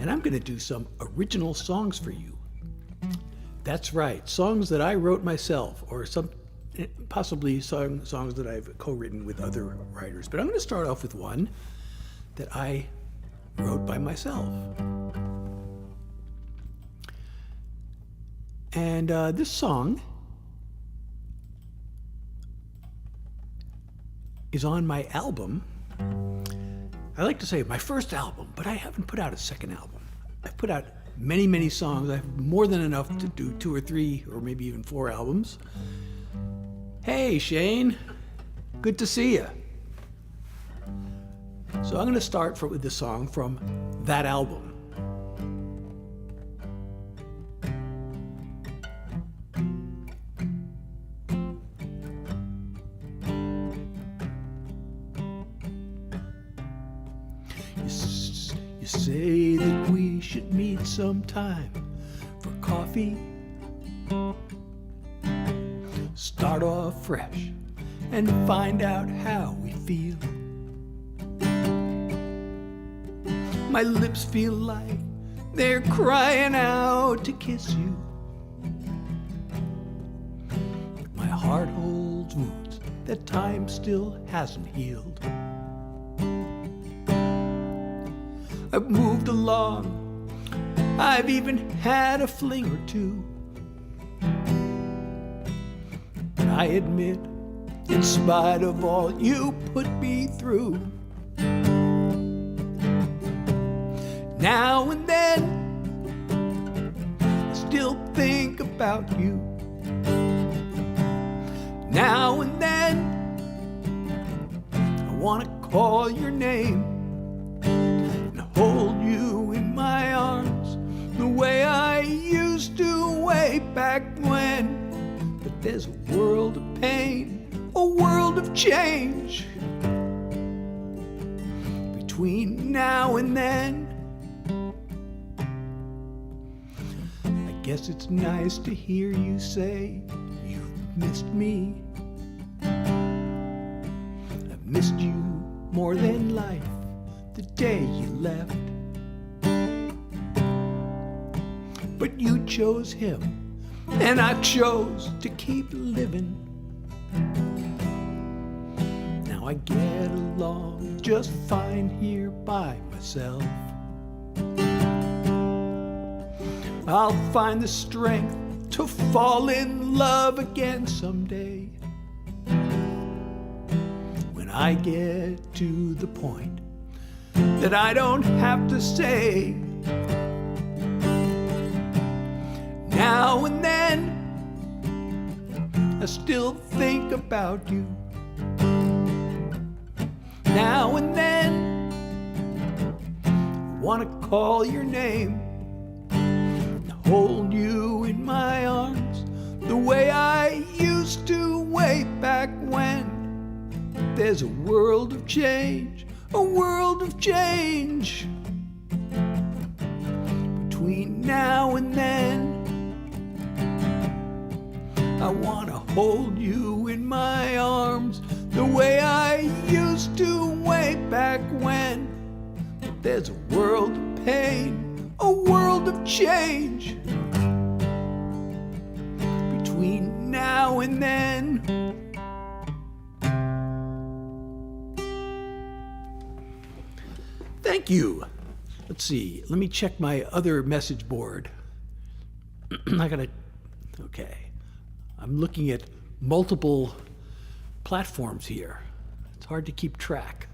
and I'm going to do some original songs for you. That's right, songs that I wrote myself, or possibly songs that I've co-written with other writers. But I'm going to start off with one that I wrote by myself. And this song is on my album. I like to say my first album, but I haven't put out a second album. I've put out many, many songs. I have more than enough to do 2 or 3 or maybe even 4 albums. Hey, Shane, good to see you. So I'm going to start with this song from that album. You say that we should meet sometime for coffee. Start off fresh and find out how we feel. My lips feel like they're crying out to kiss you. My heart holds wounds that time still hasn't healed. I've moved along, I've even had a fling or two. But I admit, in spite of all you put me through, now and then, I still think about you. Now and then, I want to call your name and hold you in my arms the way I used to way back when. But there's a world of pain, a world of change between now and then. I guess it's nice to hear you say you've missed me. I've missed you more than life the day you left. But you chose him, and I chose to keep living. Now I get along just fine here by myself. I'll find the strength to fall in love again someday, when I get to the point that I don't have to say. Now and then, I still think about you. Now and then, I want to call your name and hold you in my arms the way I used to way back when. There's a world of change, a world of change between now and then. I want to hold you in my arms the way I used to way back when. But there's a world of pain, a world of change between now and then. Thank you. Let's see. Let me check my other message board. Okay. I'm looking at multiple platforms here. It's hard to keep track.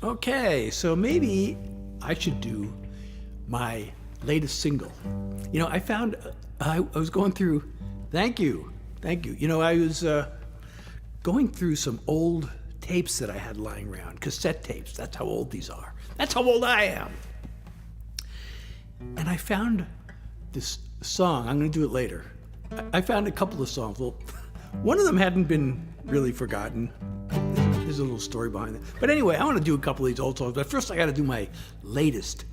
Okay, so maybe I should do my latest single. You know, I found, I was going through, thank you. You know, I was going through some old tapes that I had lying around, cassette tapes. That's how old these are. That's how old I am. And I found this song. I'm going to do it later. I found a couple of songs. Well, one of them hadn't been really forgotten. There's a little story behind it. But anyway, I want to do a couple of these old songs. But first, I got to do my latest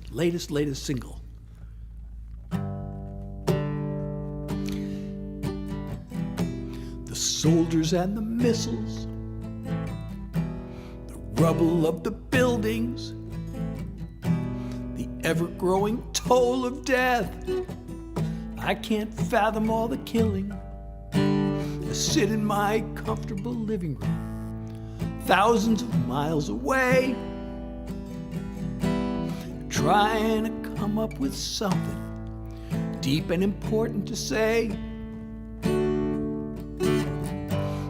single. The soldiers and the missiles, they're rubble of the buildings, the ever-growing toll of death. I can't fathom all the killing. I sit in my comfortable living room, thousands of miles away, trying to come up with something deep and important to say.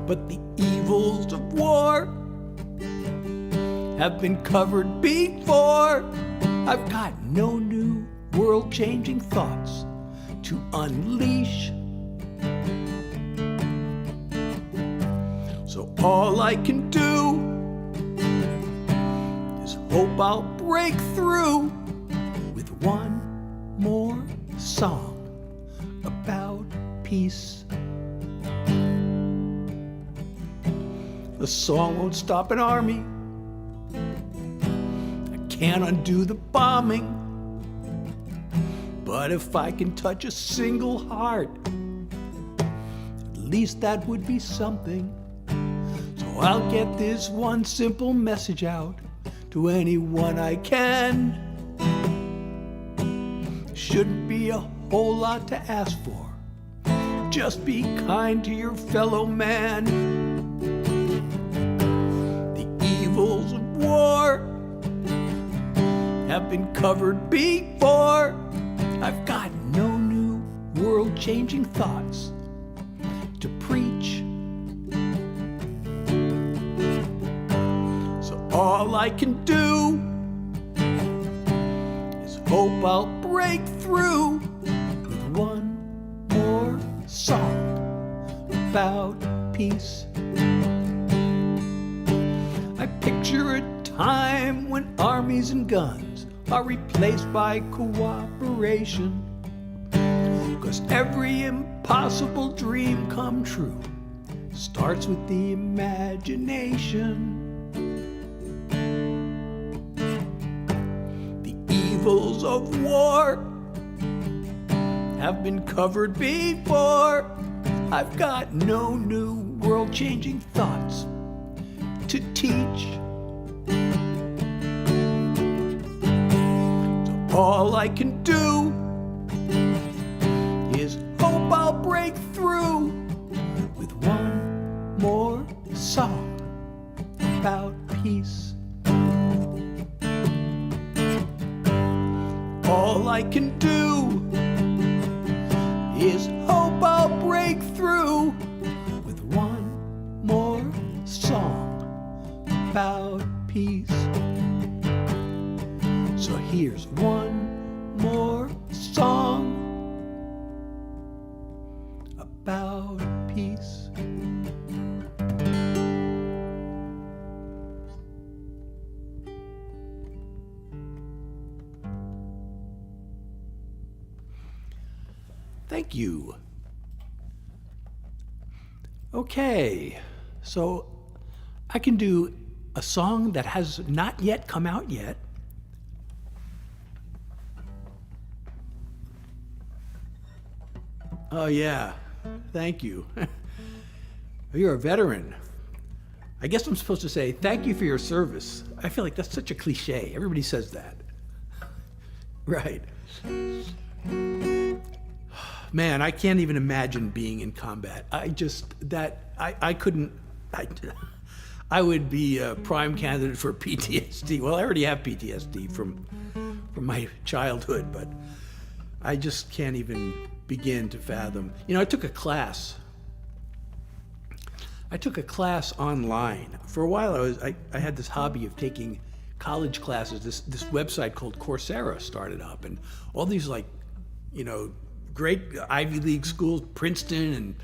But the evils of war have been covered before. I've got no new world-changing thoughts to unleash. So all I can do is hope I'll break through with one more song about peace. The song won't stop an army. I can't undo the bombing. But if I can touch a single heart, at least that would be something. So I'll get this one simple message out to anyone I can. Shouldn't be a whole lot to ask for. Just be kind to your fellow man. The evils of war have been covered before. I've got no new world-changing thoughts to preach. So all I can do is hope I'll break through with one more song about peace. I picture a time when armies and guns are replaced by cooperation, 'cause every impossible dream come true starts with the imagination. The evils of war have been covered before. I've got no new world-changing thoughts to teach. All I can do is hope I'll break through with one more song about peace. All I can do is hope I'll break through with one more song about peace. So here's one more song about peace. Thank you. Okay, so I can do a song that has not yet come out yet. Oh, yeah. Thank you. You're a veteran. I guess I'm supposed to say, thank you for your service. I feel like that's such a cliche. Everybody says that. Right. Man, I can't even imagine being in combat. I couldn't. I would be a prime candidate for PTSD. Well, I already have PTSD from my childhood, but I just can't even begin to fathom. You know, I took a class online. For a while, I had this hobby of taking college classes. This website called Coursera started up, and all these great Ivy League schools, Princeton and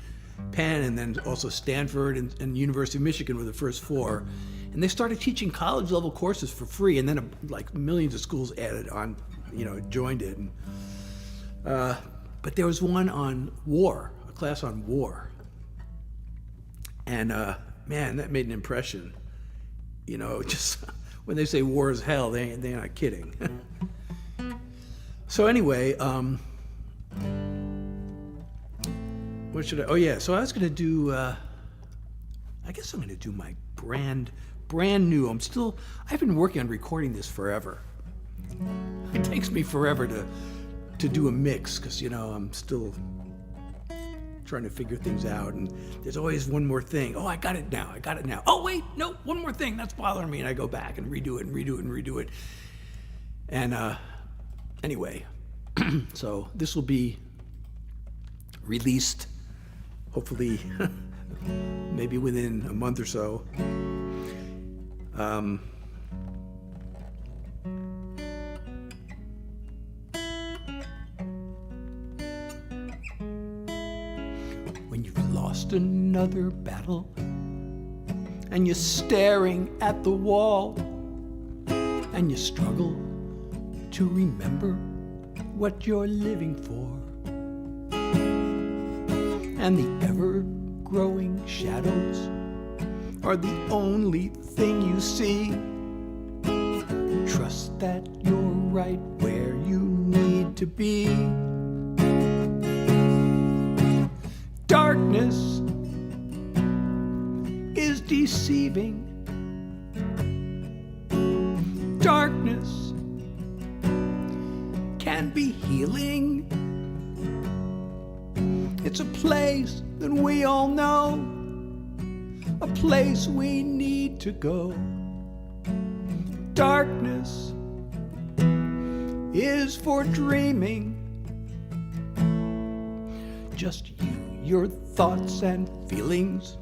Penn, and then also Stanford and University of Michigan were the first four. And they started teaching college level courses for free, and then millions of schools added on, joined it. And, but there was one on war, a class on war. And man, that made an impression. Just when they say war is hell, they're not kidding. So anyway, what should I? Oh yeah, so I was gonna do. I guess I'm gonna do my brand brand new. I've been working on recording this forever. It takes me forever to do a mix because, I'm still trying to figure things out, and there's always one more thing. Oh, I got it now. Oh, wait, no, one more thing. That's bothering me. And I go back and redo it. And anyway, so this will be released hopefully maybe within a month or so. When you've lost another battle and you're staring at the wall and you struggle to remember what you're living for, and the ever-growing shadows are the only thing you see, trust that you're right where you need to be. Darkness is deceiving. Darkness can be healing. It's a place that we all know, a place we need to go. Darkness is for dreaming. Just you, your thoughts and feelings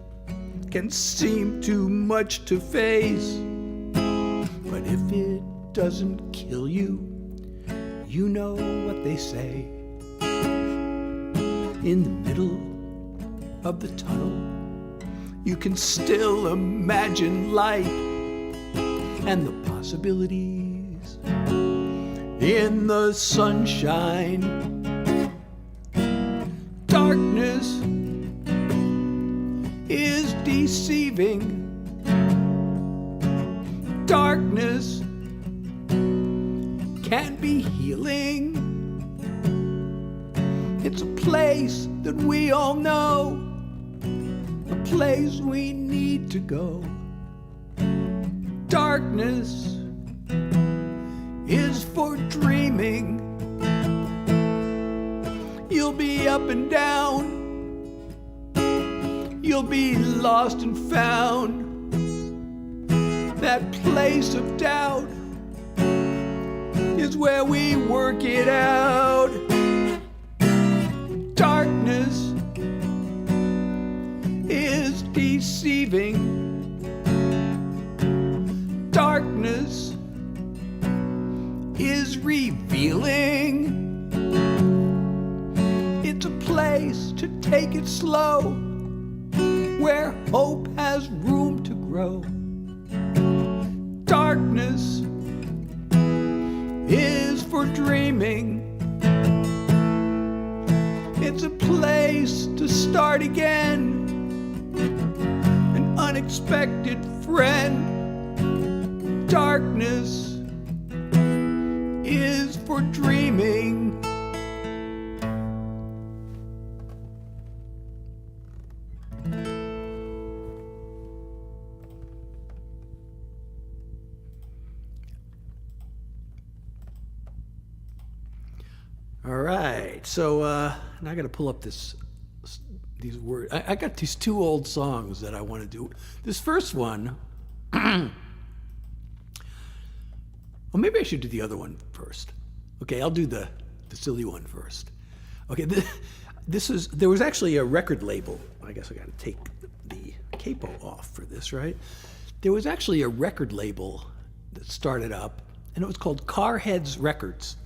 can seem too much to face, but if it doesn't kill you, you know what they say. In the middle of the tunnel, you can still imagine light and the possibilities in the sunshine. Darkness is deceiving. Darkness can be healing. It's a place that we all know, a place we need to go. Darkness is for dreaming. You'll be up and down, you'll be lost and found. That place of doubt is where we work it out. Darkness is deceiving. Darkness is revealing. It's a place to take it slow, where hope has room to grow. Darkness is for dreaming. It's a place to start again, an unexpected friend. Darkness is for dreaming. All right, so now I got to pull up these words. I got these two old songs that I want to do. This first one, well, maybe I should do the other one first. Okay, I'll do the silly one first. Okay, there was actually a record label. I guess I got to take the capo off for this, right? There was actually a record label that started up, and it was called Carheads Records.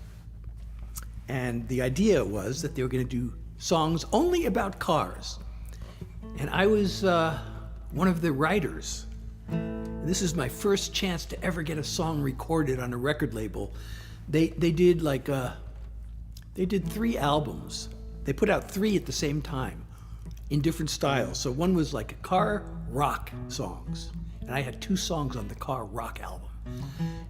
And the idea was that they were going to do songs only about cars. And I was one of the writers. And this is my first chance to ever get a song recorded on a record label. They did they did 3 albums. They put out 3 at the same time in different styles. So one was like car rock songs. And I had 2 songs on the car rock album.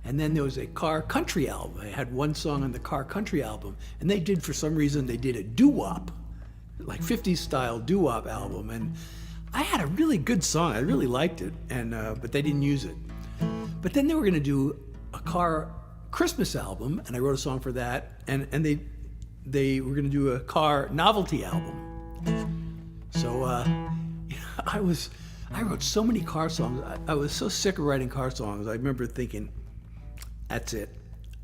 And then there was a car country album. I had 1 song on the car country album. And they did, for some reason, they did a doo-wop, like 50s style doo-wop album. And I had a really good song. I really liked it, and but they didn't use it. But then they were going to do a car Christmas album, and I wrote a song for that, and they were going to do a car novelty album. So I wrote so many car songs. I was so sick of writing car songs. I remember thinking, that's it.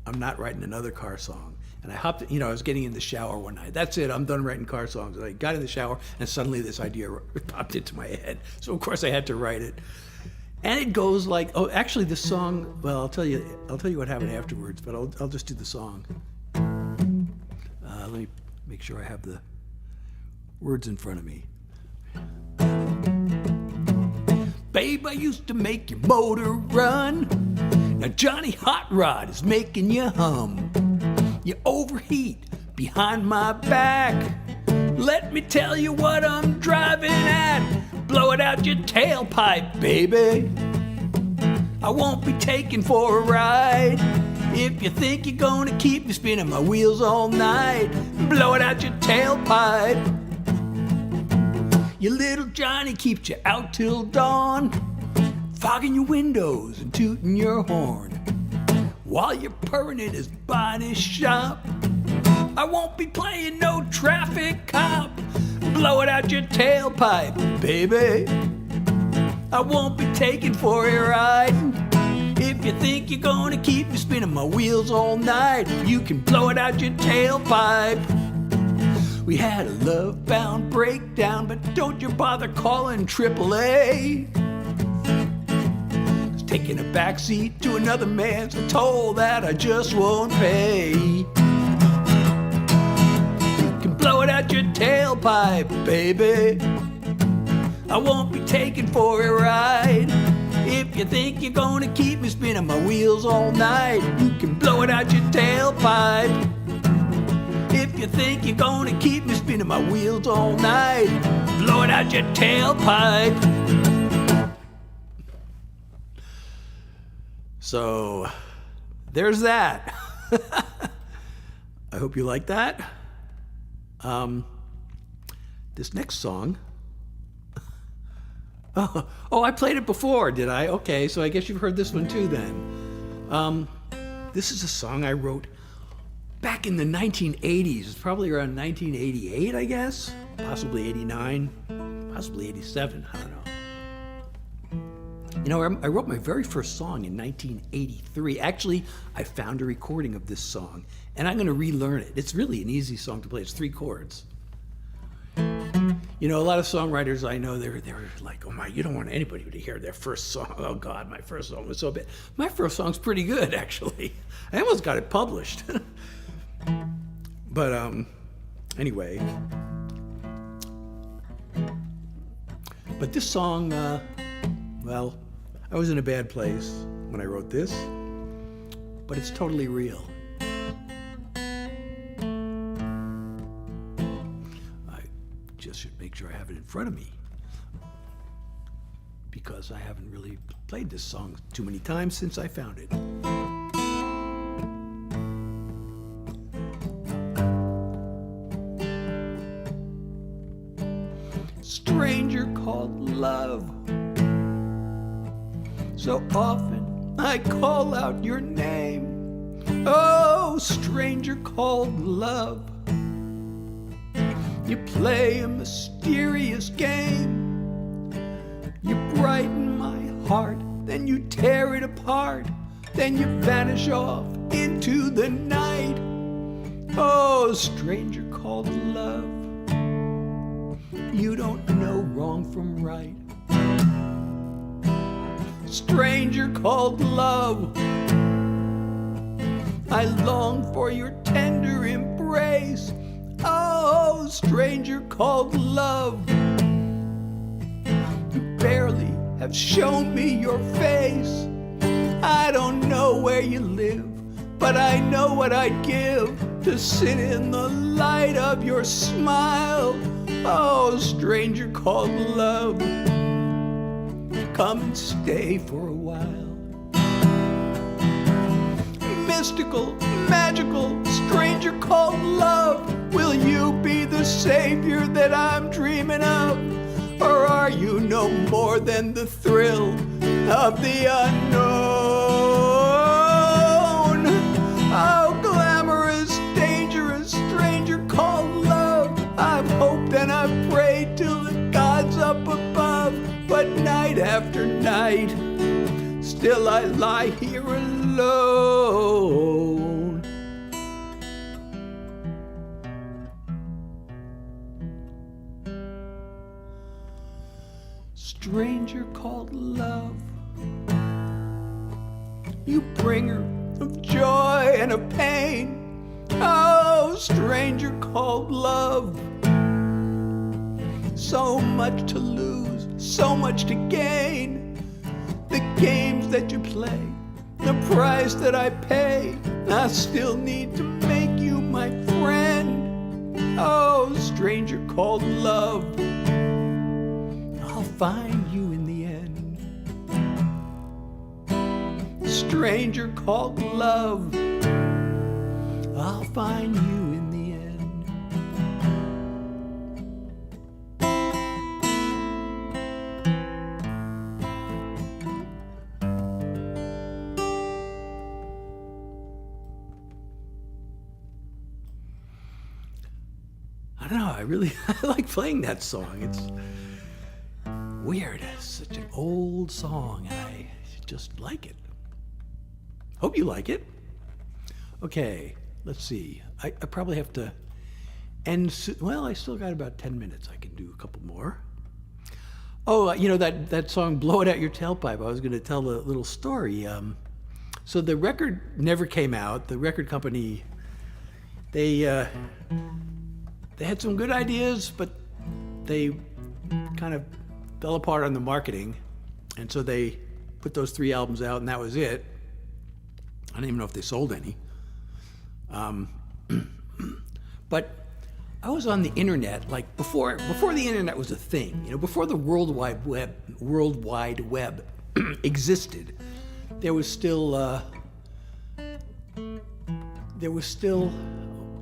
I'm not writing another car song. And I hopped, I was getting in the shower one night. That's it, I'm done writing car songs. And I got in the shower, and suddenly this idea popped into my head. So of course I had to write it. And it goes like, actually the song, well, I'll tell you what happened afterwards, but I'll just do the song. Let me make sure I have the words in front of me. Babe, I used to make your motor run. Now Johnny Hot Rod is making you hum. You overheat behind my back. Let me tell you what I'm driving at. Blow it out your tailpipe, baby. I won't be taken for a ride. If you think you're gonna keep me spinning my wheels all night, blow it out your tailpipe. Your little Johnny keeps you out till dawn, fogging your windows and tooting your horn. While you're purring in his body shop, I won't be playing no traffic cop. Blow it out your tailpipe, baby. I won't be taken for a ride. If you think you're gonna keep me spinning my wheels all night, you can blow it out your tailpipe. We had a love-bound breakdown, but don't you bother calling AAA. Taking a backseat to another man's a toll that I just won't pay. You can blow it out your tailpipe, baby. I won't be taken for a ride. If you think you're gonna keep me spinning my wheels all night, you can blow it out your tailpipe. If you think you're gonna keep me spinning my wheels all night, blow it out your tailpipe. So, there's that. I hope you like that. This next song. I played it before, did I? Okay, so I guess you've heard this one too then. This is a song I wrote back in the 1980s, probably around 1988, I guess. Possibly 89, possibly 87, I don't know. I wrote my very first song in 1983. Actually, I found a recording of this song, and I'm going to relearn it. It's really an easy song to play. It's 3 chords. A lot of songwriters I know, they're like, oh my, you don't want anybody to hear their first song. Oh God, my first song was so bad. My first song's pretty good, actually. I almost got it published. But anyway. But this song, I was in a bad place when I wrote this, but it's totally real. I just should make sure I have it in front of me, because I haven't really played this song too many times since I found it. Stranger called love. So often I call out your name. Oh, stranger called love. You play a mysterious game. You brighten my heart, then you tear it apart, then you vanish off into the night. Oh, stranger called love. You don't know wrong from right. Stranger called love. I long for your tender embrace. Oh, stranger called love. You barely have shown me your face. I don't know where you live, but I know what I'd give to sit in the light of your smile. Oh, stranger called love. Come and stay for a while. Mystical, magical, stranger called love. Will you be the savior that I'm dreaming of? Or are you no more than the thrill of the unknown? Oh, glamorous, dangerous stranger called love. I've hoped and I've prayed till the gods up above, but night after night, still I lie here alone. Stranger called love, you bringer of joy and of pain. Oh, stranger called love, so much to lose, so much to gain. The games that you play, the price that I pay, I still need to make you my friend. Oh, stranger called love, I'll find you in the end. Stranger called love, I'll find you in the end. I don't know, I like playing that song. It's weird. It's such an old song, and I just like it. Hope you like it. Okay, let's see. I probably have to end well, I still got about 10 minutes. I can do a couple more. Oh, you know that song, Blow It Out Your Tailpipe, I was going to tell a little story. So the record never came out. The record company, they had some good ideas, but they kind of fell apart on the marketing. And so they put those 3 albums out, and that was it. I don't even know if they sold any. But I was on the internet, like before the internet was a thing, before the World Wide Web existed. There was still, or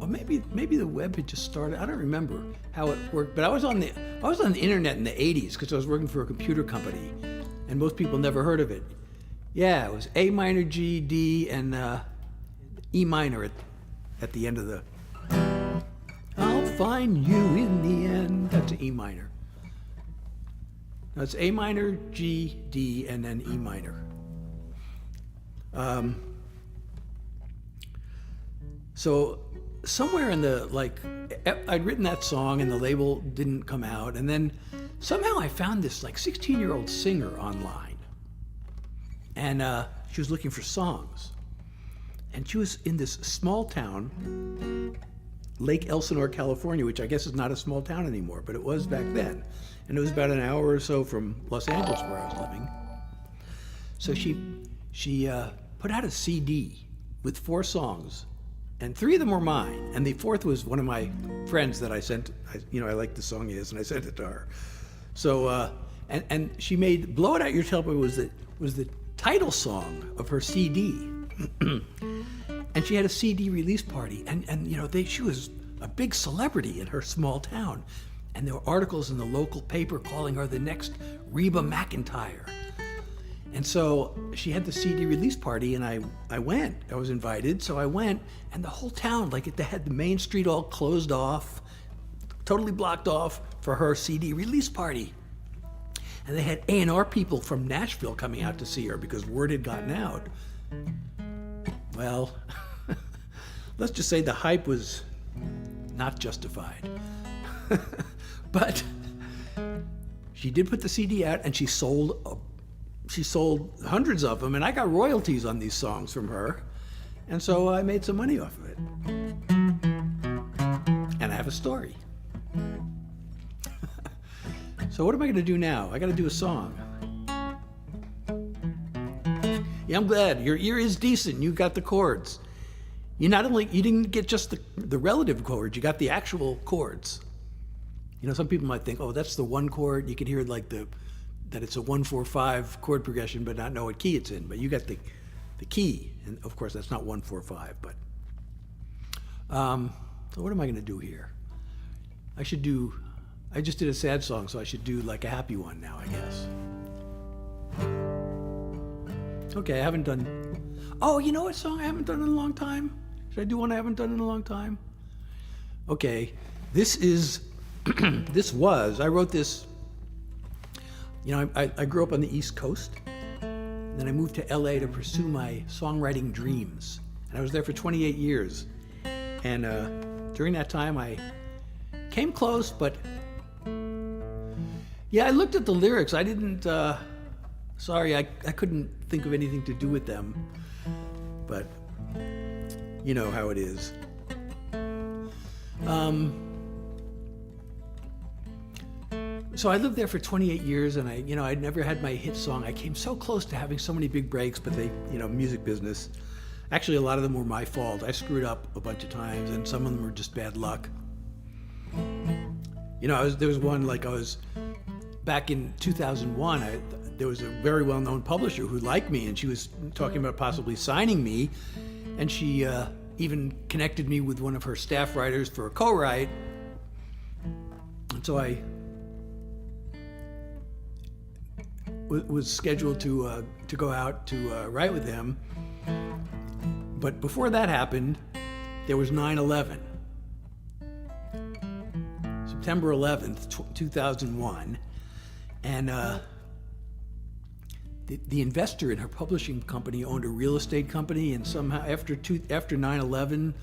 maybe the web had just started. I don't remember how it worked, but I was on the internet in the 80s because I was working for a computer company, and most people never heard of it. Yeah, it was A minor, G, D, and E minor at the end of the. I'll find you in the end. That's E minor. Now it's A minor, G, D, and then E minor. So somewhere in the, I'd written that song and the label didn't come out, and then somehow I found this 16-year-old singer online, and she was looking for songs, and she was in this small town, Lake Elsinore, California, which I guess is not a small town anymore, but it was back then, and it was about an hour or so from Los Angeles where I was living. So she put out a CD with 4 songs, and 3 of them were mine, and the 4th was one of my friends that I sent. I liked the song and I sent it to her. So and she made "Blow It Out Your Tailpipe" was the title song of her CD, and she had a CD release party, and she was a big celebrity in her small town, and there were articles in the local paper calling her the next Reba McEntire. And so she had the CD release party, and I went. I was invited, so I went, and the whole town, they had the main street all closed off, totally blocked off for her CD release party. And they had A&R people from Nashville coming out to see her because word had gotten out. Well, let's just say the hype was not justified. But she did put the CD out, and she sold hundreds of them, and I got royalties on these songs from her, and so I made some money off of it. And I have a story. So what am I going to do now? I got to do a song. Yeah, I'm glad. Your ear is decent. You got the chords. You didn't get just the relative chords, you got the actual chords. Some people might think, oh, that's the one chord. You can hear that it's a 1-4-5 chord progression, but not know what key it's in. But you got the key, and of course that's not 1-4-5. But so what am I going to do here? I should do I just did a sad song, so I should do like a happy one now, I guess. Okay, I haven't done... Oh, you know what song I haven't done in a long time? Should I do one I haven't done in a long time? Okay, this is... I wrote this... You know, I grew up on the East Coast. Then I moved to LA to pursue my songwriting dreams. And I was there for 28 years. And during that time, I came close, but... Yeah, I looked at the lyrics. I didn't... Sorry, I couldn't think of anything to do with them. But you know how it is. So I lived there for 28 years, and I'd never had my hit song. I came so close to having so many big breaks, but music business. Actually, a lot of them were my fault. I screwed up a bunch of times, and some of them were just bad luck. There was one, back in 2001, there was a very well-known publisher who liked me, and she was talking about possibly signing me, and she even connected me with one of her staff writers for a co-write. And so I was scheduled to go out to write with him. But before that happened, there was 9/11. September 11th, 2001. And the investor in her publishing company owned a real estate company, and somehow after 9/11,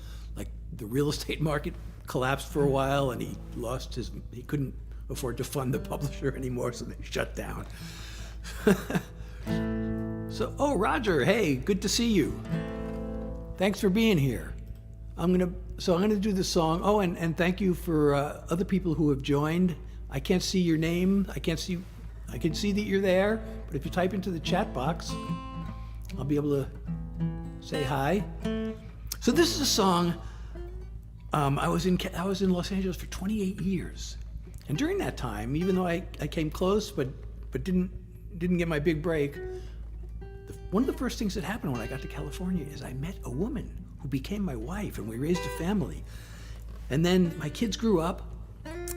the real estate market collapsed for a while, and he couldn't afford to fund the publisher anymore, so they shut down. So, Roger, hey, good to see you. Thanks for being here. I'm gonna do the song. Oh, and thank you for other people who have joined. I can't see your name. I can see that you're there, but if you type into the chat box, I'll be able to say hi. So this is a song. I was in Los Angeles for 28 years, and during that time, even though I came close, but didn't get my big break, one of the first things that happened when I got to California is I met a woman who became my wife, and we raised a family. And then my kids grew up.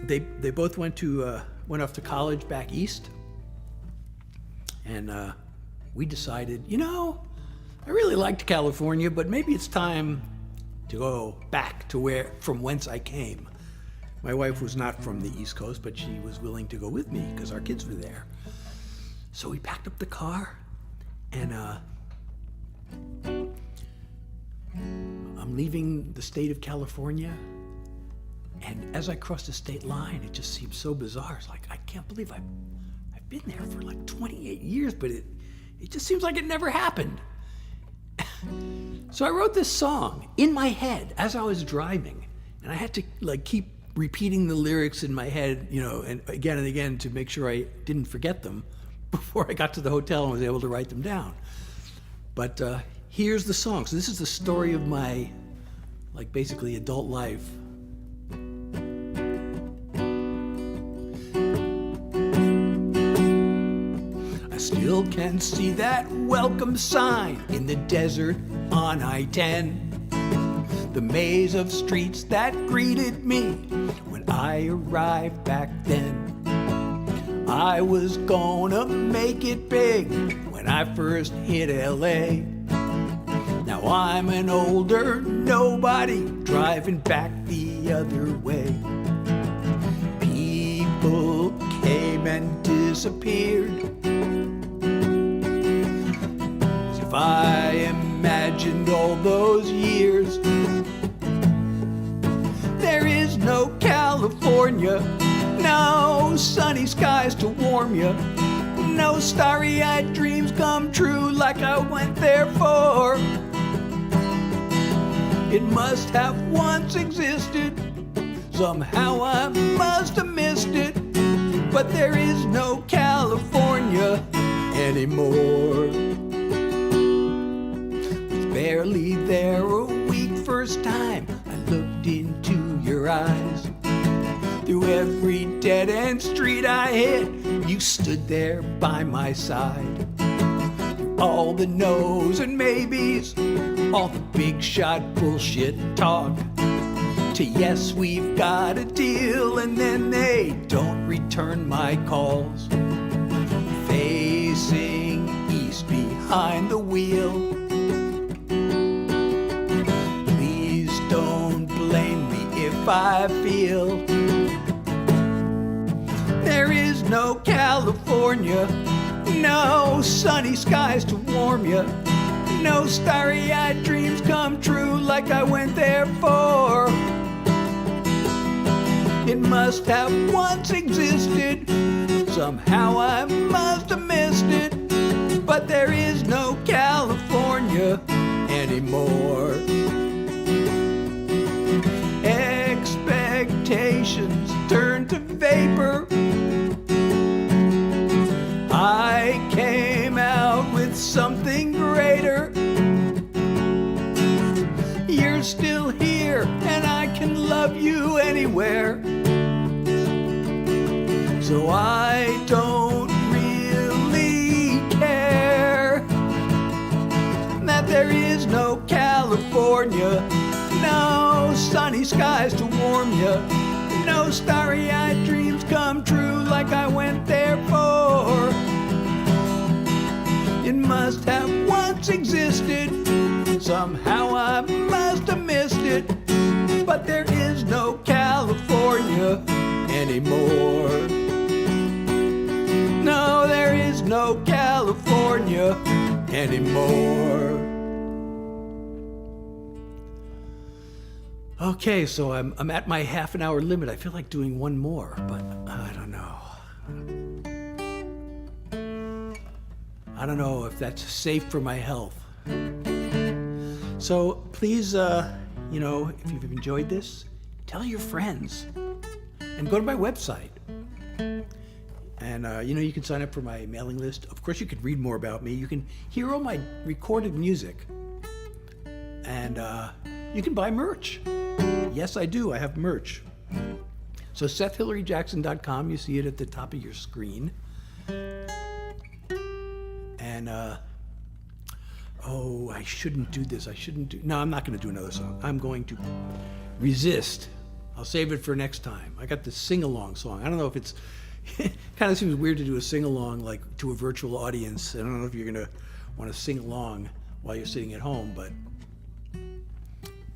They both went off to college back east, and we decided, I really liked California, but maybe it's time to go back to from whence I came. My wife was not from the East Coast, but she was willing to go with me because our kids were there. So we packed up the car, and I'm leaving the state of California. And as I crossed the state line, it just seemed so bizarre. It's like, I can't believe I've been there for 28 years, but it just seems like it never happened. So I wrote this song in my head as I was driving, and I had to keep repeating the lyrics in my head, and again to make sure I didn't forget them before I got to the hotel and was able to write them down. But here's the song. So this is the story of my, basically adult life. Still can see that welcome sign in the desert on I-10. The maze of streets that greeted me when I arrived back then. I was gonna make it big when I first hit LA. Now I'm an older nobody driving back the other way. People came and disappeared. If I imagined all those years, there is no California, no sunny skies to warm you, no starry-eyed dreams come true like I went there for. It must have once existed, somehow I must have missed it, but there is no California anymore. Barely there a week, first time I looked into your eyes. Through every dead-end street I hit, you stood there by my side. Through all the no's and maybes, all the big shot bullshit talk, to yes, we've got a deal, and then they don't return my calls. Facing east behind the wheel. Please don't blame me if I feel there is no California, no sunny skies to warm you, no starry-eyed dreams come true like I went there for. It must have once existed, somehow I must have missed it, but there is no California anymore. Expectations turn to vapor. I came out with something greater. You're still here, and I can love you anywhere. So I don't really care that there is no California, no sunny skies to warm you, no starry-eyed dreams come true like I went there for. It must have once existed, somehow I must have missed it, but there is no California anymore. No, there is no California anymore. Okay, so I'm at my half-an-hour limit. I feel like doing one more, but I don't know. I don't know if that's safe for my health. So please, if you've enjoyed this, tell your friends and go to my website. And, you can sign up for my mailing list. Of course, you can read more about me. You can hear all my recorded music. And you can buy merch. Yes, I do. I have merch. So SethHilaryJackson.com. You see it at the top of your screen. And, I shouldn't do this. No, I'm not going to do another song. I'm going to resist. I'll save it for next time. I got the sing-along song. I don't know if it's... It kind of seems weird to do a sing-along like to a virtual audience. I don't know if you're going to want to sing along while you're sitting at home, but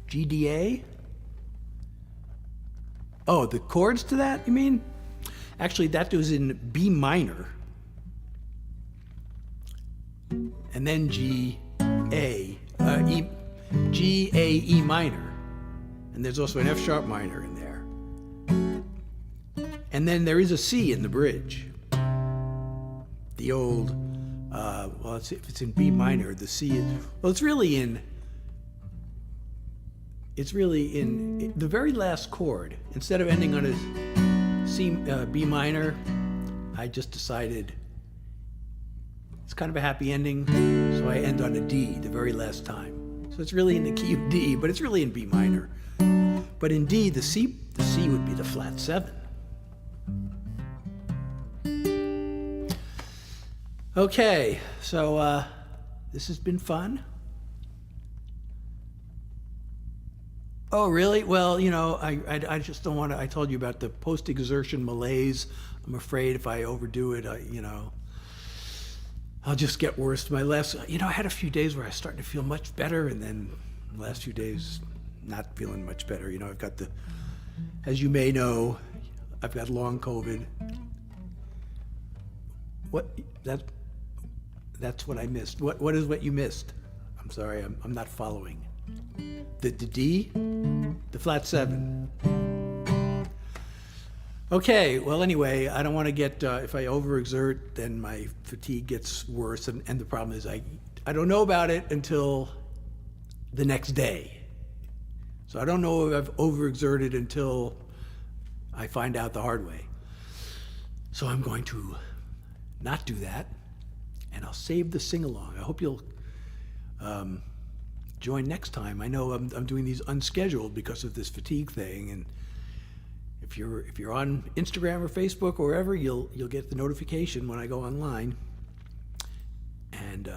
GDA? Oh, the chords to that, you mean? Actually, that was in B minor. And then G, A, E minor. And there's also an F sharp minor in there. And then there is a C in the bridge. The old, if it's in B minor, the C is, it's really in the very last chord. Instead of ending on a C, B minor, I just decided it's kind of a happy ending, so I end on a D the very last time. So it's really in the key of D, but it's really in B minor. But in D, the C would be the flat 7. Okay, so this has been fun. Oh, really? Well, I just don't want to. I told you about the post-exertion malaise. I'm afraid if I overdo it, I'll just get worse. I had a few days where I started to feel much better, and then the last few days, not feeling much better. I've got as you may know, I've got long COVID. That's what I missed. What is what you missed? I'm sorry, I'm not following. The D, the flat 7. Okay, well anyway, I don't want to get, if I overexert, then my fatigue gets worse, and the problem is I don't know about it until the next day. So I don't know if I've overexerted until I find out the hard way. So I'm going to not do that, and I'll save the sing-along. I hope you'll join next time. I know I'm doing these unscheduled because of this fatigue thing, and if you're on Instagram or Facebook or wherever, you'll get the notification when I go online. And